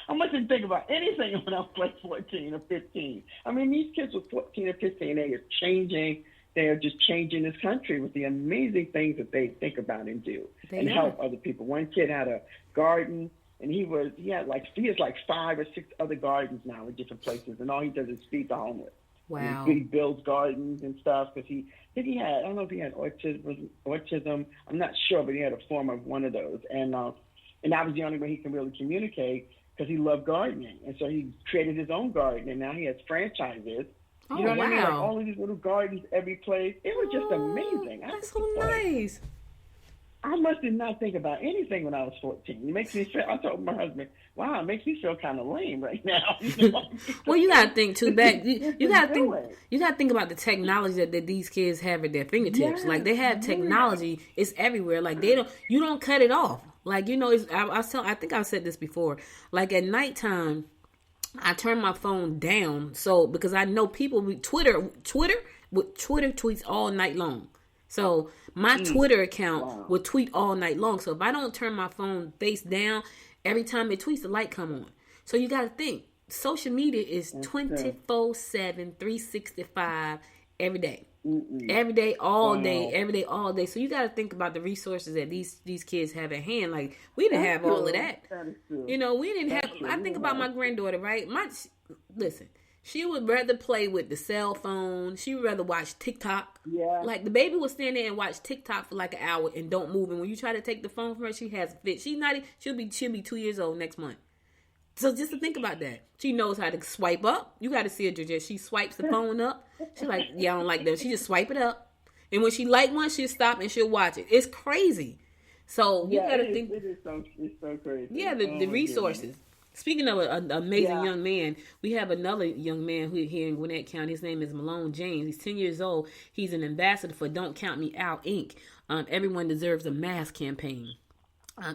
I mustn't think about anything when I was like 14 or 15. I mean, these kids were 14 or 15. They are changing. They are just changing this country with the amazing things that they think about and do and help other people. One kid had a garden. And he has like 5 or 6 other gardens now in different places, and all he does is feed the homeless. Wow. And he builds gardens and stuff because he had, I don't know if he had autism. I'm not sure, but he had a form of one of those. And that was the only way he can really communicate because he loved gardening. And so he created his own garden, and now he has franchises. Oh, you know what I mean? Like wow. all of these little gardens every place. It was just amazing. That's so nice. I must did not think about anything when I was 14. It makes me feel, I told my husband, wow, it makes me feel kind of lame right now. You know? Well, you gotta think too back. You gotta think about the technology that these kids have at their fingertips. Yeah, like they have technology, it's everywhere. Like you don't cut it off. Like I think I've said this before. Like at nighttime, I turn my phone down because I know people Twitter tweets all night long. So my Twitter account will tweet all night long. So if I don't turn my phone face down, every time it tweets, the light come on. So you got to think, social media is 24/7, 365 every day. Every day, all day, every day, all day. So you got to think about the resources that these kids have at hand. Like we didn't have all of that. You know, we didn't have. I think about my granddaughter, right? Listen. She would rather play with the cell phone. She would rather watch TikTok. Yeah. Like the baby will stand there and watch TikTok for like an hour and don't move. And when you try to take the phone from her, she has a fit. She'll be 2 years old next month. So just to think about that. She knows how to swipe up. You got to see her, Georgette. She swipes the phone up. She's like, yeah, I don't like that. She just swipe it up. And when she like one, she'll stop and she'll watch it. It's crazy. So you got to think. It's so crazy. Yeah, the resources. Goodness. Speaking of an amazing young man, we have another young man here in Gwinnett County. His name is Malone James. He's 10 years old. He's an ambassador for Don't Count Me Out, Inc. Everyone Deserves a Mask campaign.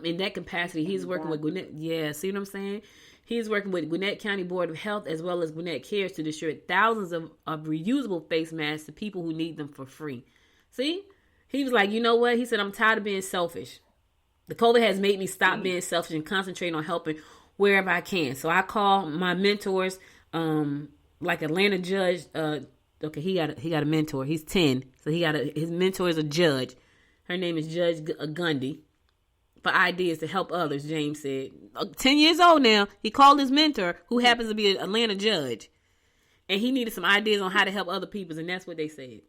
In that capacity, he's working with Gwinnett. Yeah, see what I'm saying? He's working with Gwinnett County Board of Health as well as Gwinnett Cares to distribute thousands of reusable face masks to people who need them for free. See? He was like, you know what? He said, I'm tired of being selfish. The COVID has made me stop being selfish and concentrate on helping wherever I can. So I call my mentors, like Atlanta judge. Okay, he got a mentor. He's 10, so his mentor is a judge. Her name is Judge Gundy. For ideas to help others, James said. 10 years old now. He called his mentor, who happens to be an Atlanta judge, and he needed some ideas on how to help other people, and that's what they said.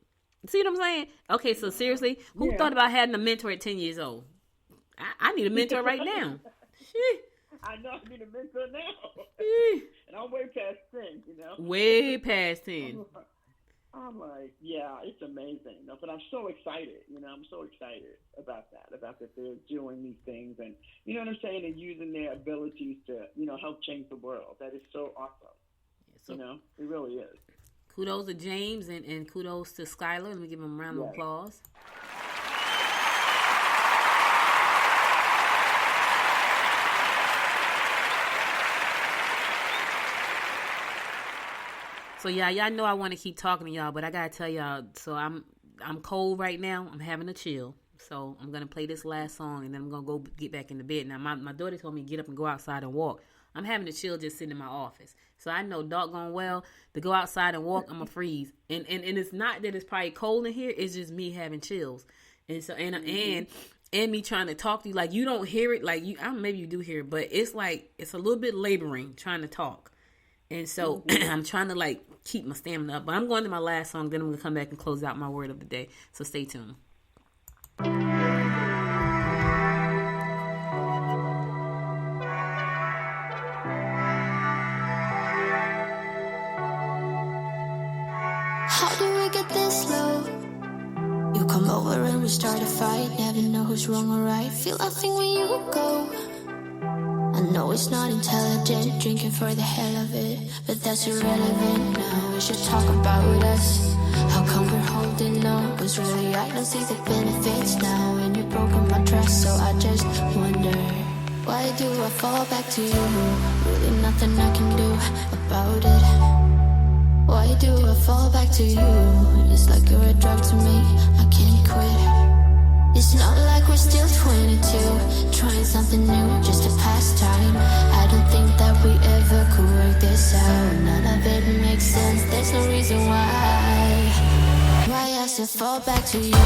See what I'm saying? Okay, so seriously, who thought about having a mentor at 10 years old? I need a mentor right now. I know I need a mentor now. And I'm way past 10, you know? Way past 10. I'm like, yeah, it's amazing. But I'm so excited, you know? I'm so excited about that they're doing these things and, you know what I'm saying, and using their abilities to, you know, help change the world. That is so awesome. Yeah, so, you know, it really is. Kudos to James and kudos to Skylar. Let me give him a round of applause. So y'all know I want to keep talking to y'all, but I gotta tell y'all. So I'm cold right now. I'm having a chill. So I'm gonna play this last song and then I'm gonna go get back into bed. Now my daughter told me to get up and go outside and walk. I'm having a chill just sitting in my office. So I know doggone well to go outside and walk, I'm gonna freeze. And it's not that it's probably cold in here. It's just me having chills. And so and me trying to talk to you like you don't hear it. Like maybe you do hear it, but it's like it's a little bit laboring trying to talk. And so I'm trying to like keep my stamina up. But I'm going to my last song. Then I'm going to come back and close out my word of the day. So stay tuned. How do we get this low? You come over and we start a fight. Never know who's wrong or right. Feel nothing when you go. I know it's not intelligent, drinking for the hell of it, but that's irrelevant now. We should talk about us. How come we're holding on? 'Cause really I don't see the benefits now. And you've broken my trust, so I just wonder, why do I fall back to you? Really nothing I can do about it. Why do I fall back to you? It's like you're a drug to me, I can't quit. It's not like we're still 22, trying something new, just a pastime. I don't think that we ever could work this out. None of it makes sense, there's no reason why I still fall back to you.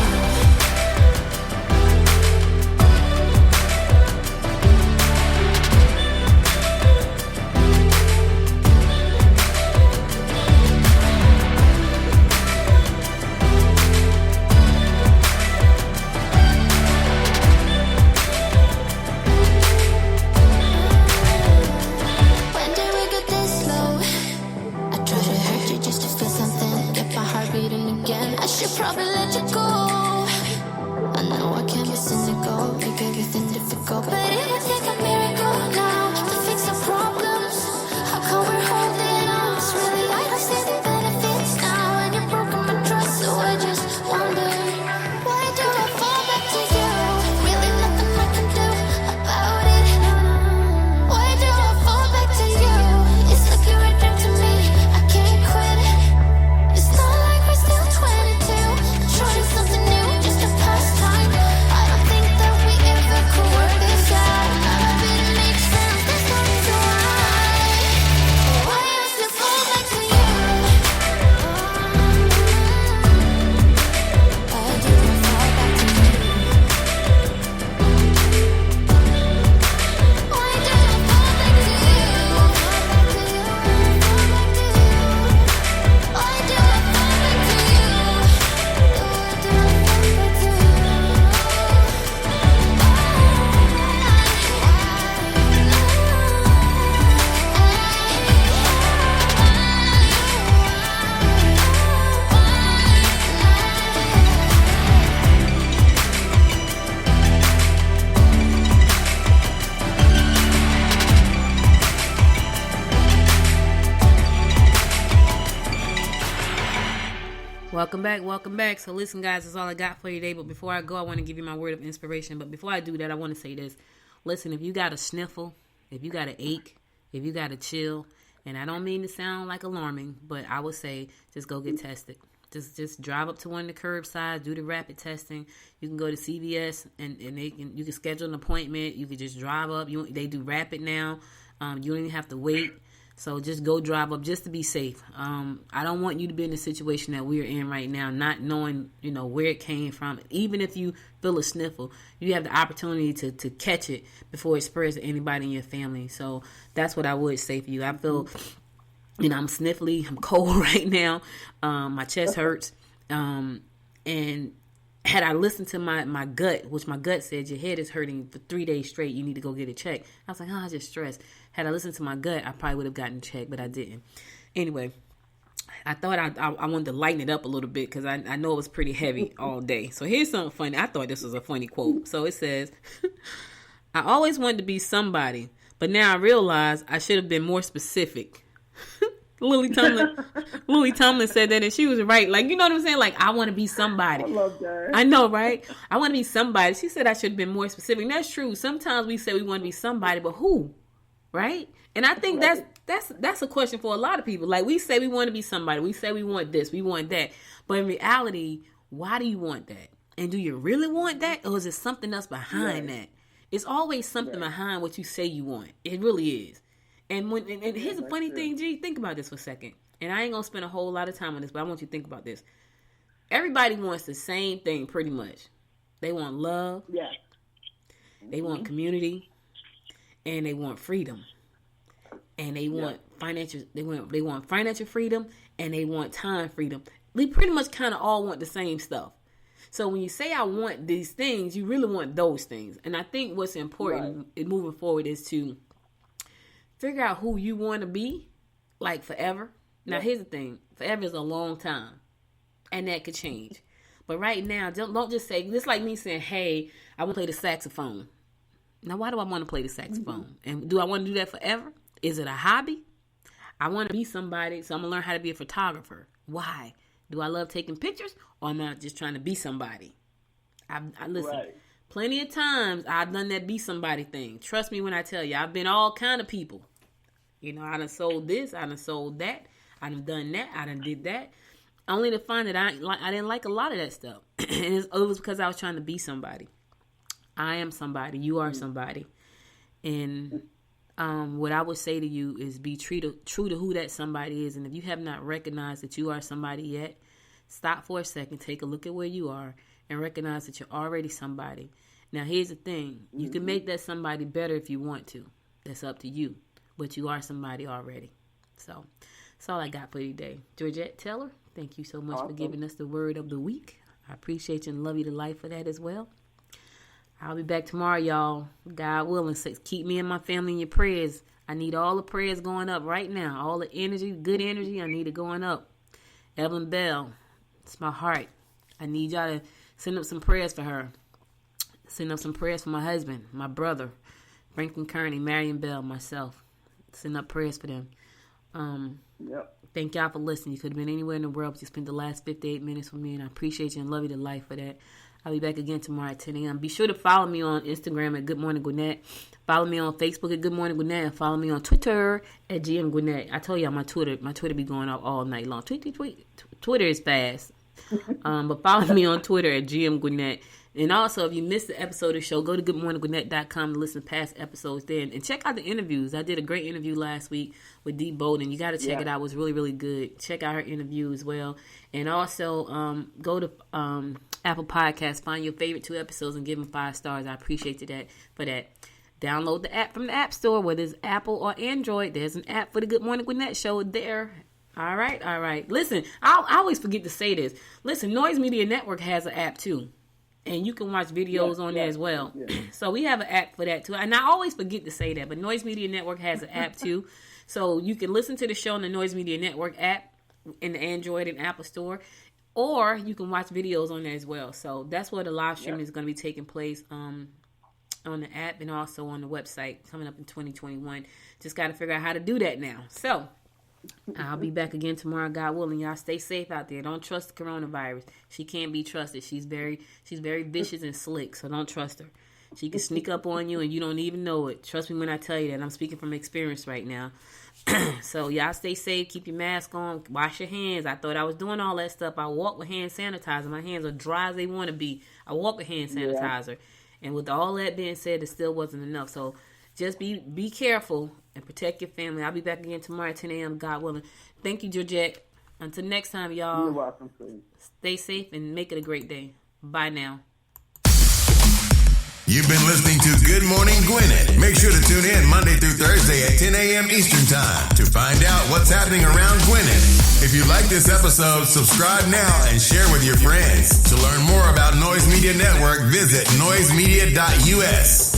probably let you go. I know I can't be cynical, make everything difficult, but it would take a miracle now to fix our problems. How come we're holding on? It's really I don't see the benefits now, and you're broken my trust, so I just wonder, why do I fall back to you? Really nothing I can do about it. Why do I fall back to you? It's like you're a drink to me, I can't quit it. It's not like we're still 22, trying something new, just a pastime. I don't think that we ever could work this out. None of it makes sense, there's no reason why I still fall back to you. Why do I fall back to you? Why do I fall back to you? Why do I fall back to you? Welcome back. So listen, guys, that's all I got for you today. But before I go, I want to give you my word of inspiration. But before I do that, I want to say this. Listen, if you got a sniffle, if you got an ache, if you got a chill, and I don't mean to sound like alarming, but I would say just go get tested. Just drive up to one of the curbsides, do the rapid testing. You can go to CVS and you can schedule an appointment. You can just drive up. They do rapid now. You don't even have to wait. So just go drive up just to be safe. I don't want you to be in the situation that we're in right now, not knowing, where it came from. Even if you feel a sniffle, you have the opportunity to catch it before it spreads to anybody in your family. So that's what I would say for you. I feel, I'm sniffly. I'm cold right now. My chest hurts. And had I listened to my gut, which my gut said your head is hurting for 3 days straight, you need to go get it checked. I was like, I just stressed. Had I listened to my gut, I probably would have gotten checked, but I didn't. Anyway, I thought I wanted to lighten it up a little bit because I know it was pretty heavy all day. So here's something funny. I thought this was a funny quote. So it says, I always wanted to be somebody, but now I realize I should have been more specific. Lily Tomlin said that, and she was right. Like, you know what I'm saying? Like, I want to be somebody. I love that. I know, right? I want to be somebody. She said I should have been more specific. And that's true. Sometimes we say we want to be somebody, but who? Right? And I think that's a question for a lot of people. Like, we say we want to be somebody. We say we want this, we want that. But in reality, why do you want that? And do you really want that? Or is there something else behind that? It's always something behind what you say you want. It really is. And here's the funny thing, G. Think about this for a second. And I ain't going to spend a whole lot of time on this, but I want you to think about this. Everybody wants the same thing pretty much. They want love. Yeah. They want community. And they want freedom. And they want financial freedom, and they want time freedom. We pretty much kind of all want the same stuff. So when you say I want these things, you really want those things. And I think what's important in moving forward is to figure out who you want to be, like forever. Now, here's the thing. Forever is a long time, and that could change. But right now, don't just say, just like me saying, hey, I want to play the saxophone. Now, why do I want to play the saxophone? And do I want to do that forever? Is it a hobby? I want to be somebody, so I'm going to learn how to be a photographer. Why? Do I love taking pictures, or am I just trying to be somebody? I listen, plenty of times I've done that be somebody thing. Trust me when I tell you, I've been all kind of people. I done sold this, I done sold that, I done done that, I done did that. Only to find that I didn't like a lot of that stuff. And it was because I was trying to be somebody. I am somebody. You are somebody. And what I would say to you is be true to who that somebody is. And if you have not recognized that you are somebody yet, stop for a second, take a look at where you are, and recognize that you're already somebody. Now, here's the thing. You can make that somebody better if you want to. That's up to you. But you are somebody already. So that's all I got for you today. Georgette Taylor, thank you so much for giving us the word of the week. I appreciate you and love you to life for that as well. I'll be back tomorrow, y'all. God willing. Keep me and my family in your prayers. I need all the prayers going up right now. All the energy, good energy, I need it going up. Evelyn Bell, it's my heart. I need y'all to send up some prayers for her. Send up some prayers for my husband, my brother, Franklin Kearney, Marion Bell, myself. Send up prayers for them. Thank y'all for listening. You could have been anywhere in the world, but you spent the last 58 minutes with me, and I appreciate you and love you to life for that. I'll be back again tomorrow at 10 a.m. Be sure to follow me on Instagram at Good Morning Gwinnett. Follow me on Facebook at Good Morning Gwinnett, and follow me on Twitter at GM Gwinnett. I told y'all my Twitter be going up all night long. Tweet. Twitter is fast. But follow me on Twitter at GM Gwinnett. And also, if you missed the episode of the show, go to goodmorninggwinnett.com to listen to past episodes there. And check out the interviews. I did a great interview last week with Dee Bolden. You got to check it out. It was really, really good. Check out her interview as well. And also, go to Apple Podcasts, find your favorite 2 episodes, and give them 5 stars. I appreciate that for that. Download the app from the App Store, whether it's Apple or Android. There's an app for the Good Morning Gwinnett show there. All right. Listen, I always forget to say this. Listen, Noise Media Network has an app too. And you can watch videos on there as well. Yeah. So we have an app for that too. And I always forget to say that, but Noise Media Network has an app too. So you can listen to the show on the Noise Media Network app in the Android and Apple Store. Or you can watch videos on there as well. So that's where the live stream is going to be taking place on the app and also on the website coming up in 2021. Just got to figure out how to do that now. So I'll be back again tomorrow, God willing. Y'all stay safe out there. Don't trust the coronavirus. She can't be trusted. She's very vicious and slick, so don't trust her. She can sneak up on you and you don't even know it. Trust me when I tell you that. I'm speaking from experience right now. So y'all stay safe. Keep your mask on. Wash your hands. I thought I was doing all that stuff. I walk with hand sanitizer. My hands are dry as they want to be. I walk with hand sanitizer. Yeah. And with all that being said, it still wasn't enough. So just be careful and protect your family. I'll be back again tomorrow at 10 a.m., God willing. Thank you, Georgette. Until next time, y'all. You're welcome, please. Stay safe and make it a great day. Bye now. You've been listening to Good Morning Gwinnett. Make sure to tune in Monday through Thursday at 10 a.m. Eastern Time to find out what's happening around Gwinnett. If you like this episode, subscribe now and share with your friends. To learn more about Noise Media Network, visit noisemedia.us.